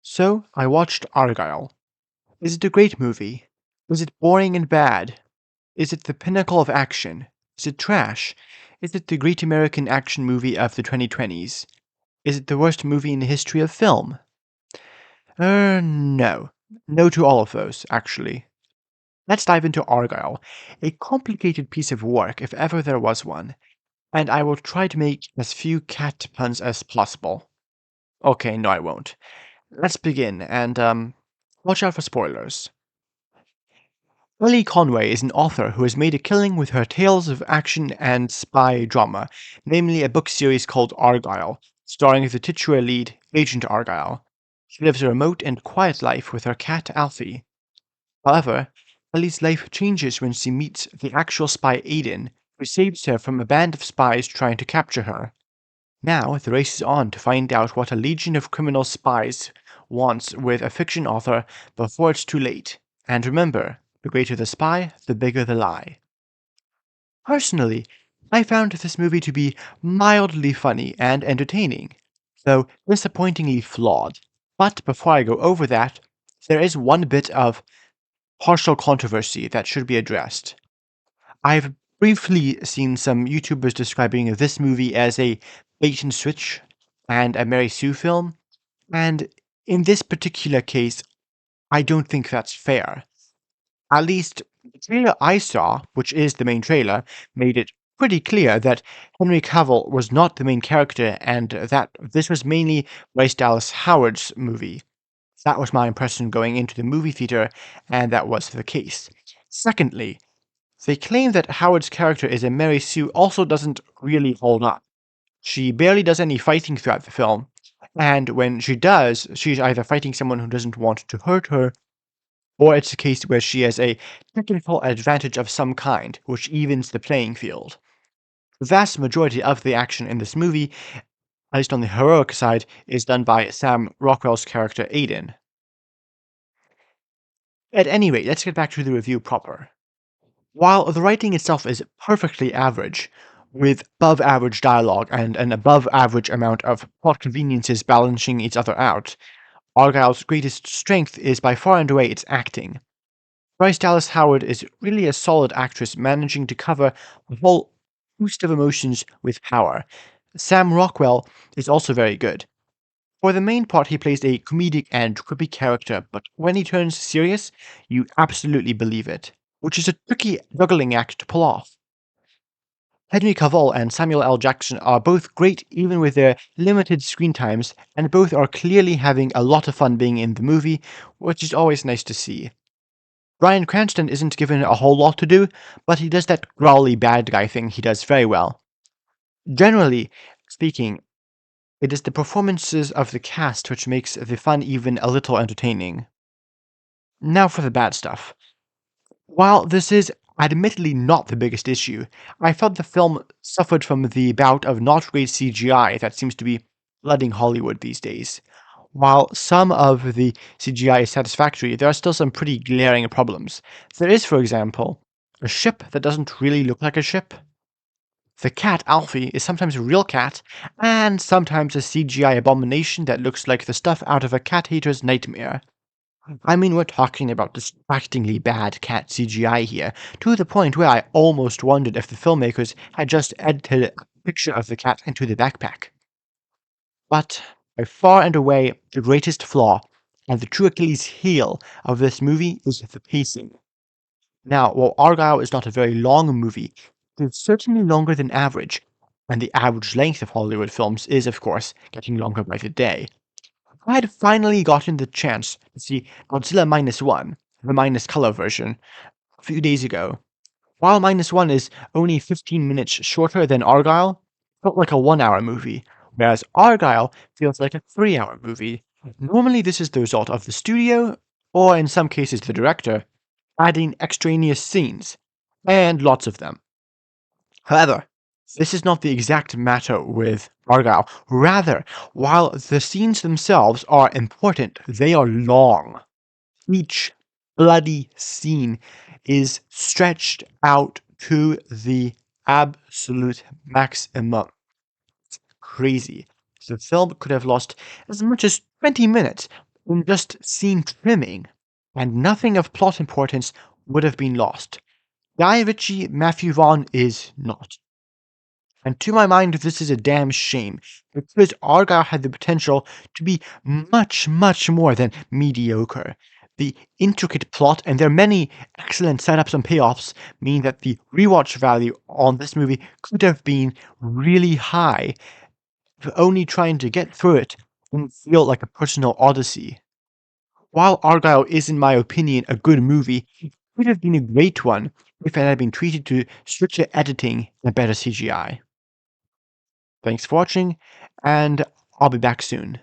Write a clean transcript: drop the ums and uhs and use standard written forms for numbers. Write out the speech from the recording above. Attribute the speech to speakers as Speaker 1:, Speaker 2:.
Speaker 1: So, I watched Argylle. Is it a great movie? Was it boring and bad? Is it the pinnacle of action? Is it trash? Is it the great American action movie of the 2020s? Is it the worst movie in the history of film? No. No to all of those, actually. Let's dive into Argylle, a complicated piece of work if ever there was one, and I will try to make as few cat puns as possible. Okay, no, I won't. Let's begin, and, watch out for spoilers. Ellie Conway is an author who has made a killing with her tales of action and spy drama, namely a book series called Argylle, starring the titular lead, Agent Argylle. She lives a remote and quiet life with her cat Alfie. However, Ellie's life changes when she meets the actual spy Aiden, who saves her from a band of spies trying to capture her. Now, the race is on to find out what a legion of criminal spies wants with a fiction author before it's too late. And remember, the greater the spy, the bigger the lie. Personally, I found this movie to be mildly funny and entertaining, though disappointingly flawed. But before I go over that, there is one bit of partial controversy that should be addressed. I've briefly seen some YouTubers describing this movie as a bait and switch and a Mary Sue film, and in this particular case, I don't think that's fair. At least the trailer I saw, which is the main trailer, made it pretty clear that Henry Cavill was not the main character and that this was mainly Bryce Dallas Howard's movie. That was my impression going into the movie theater, and that was the case. Secondly, they claim that Howard's character is a Mary Sue also doesn't really hold up. She barely does any fighting throughout the film, and when she does, she's either fighting someone who doesn't want to hurt her, or it's a case where she has a technical advantage of some kind, which evens the playing field. The vast majority of the action in this movie, at least on the heroic side, is done by Sam Rockwell's character Aiden. At any rate, let's get back to the review proper. While the writing itself is perfectly average, with above average dialogue and an above average amount of plot conveniences balancing each other out, Argyle's greatest strength is by far and away its acting. Bryce Dallas Howard is really a solid actress managing to cover a whole host of emotions with power. Sam Rockwell is also very good. For the main part, he plays a comedic and quippy character, but when he turns serious, you absolutely believe it, which is a tricky juggling act to pull off. Henry Cavill and Samuel L. Jackson are both great even with their limited screen times, and both are clearly having a lot of fun being in the movie, which is always nice to see. Bryan Cranston isn't given a whole lot to do, but he does that growly bad guy thing he does very well. Generally speaking, it is the performances of the cast which makes the fun even a little entertaining. Now for the bad stuff. While this is admittedly not the biggest issue, I felt the film suffered from the bout of not great CGI that seems to be flooding Hollywood these days. While some of the CGI is satisfactory, there are still some pretty glaring problems. There is, for example, a ship that doesn't really look like a ship. The cat, Alfie, is sometimes a real cat, and sometimes a CGI abomination that looks like the stuff out of a cat hater's nightmare. I mean, we're talking about distractingly bad cat CGI here, to the point where I almost wondered if the filmmakers had just edited a picture of the cat into the backpack. But by far and away, the greatest flaw, and the true Achilles heel of this movie is the pacing. Now, while Argylle is not a very long movie, it is certainly longer than average, and the average length of Hollywood films is, of course, getting longer by the day. I had finally gotten the chance to see Godzilla Minus One, the minus color version, a few days ago. While Minus One is only 15 minutes shorter than Argylle, it felt like a 1 hour movie, whereas Argylle feels like a 3 hour movie. Normally, this is the result of the studio, or in some cases the director, adding extraneous scenes, and lots of them. However, this is not the exact matter with Argylle. Rather, while the scenes themselves are important, they are long. Each bloody scene is stretched out to the absolute maximum. It's crazy. The film could have lost as much as 20 minutes, in just scene trimming, and nothing of plot importance would have been lost. Guy Ritchie Matthew Vaughn is not. And to my mind, this is a damn shame, because Argylle had the potential to be much, much more than mediocre. The intricate plot and their many excellent setups and payoffs mean that the rewatch value on this movie could have been really high, if only trying to get through it didn't feel like a personal odyssey. While Argylle is, in my opinion, a good movie, it could have been a great one if it had been treated to stricter editing and better CGI. Thanks for watching, and I'll be back soon.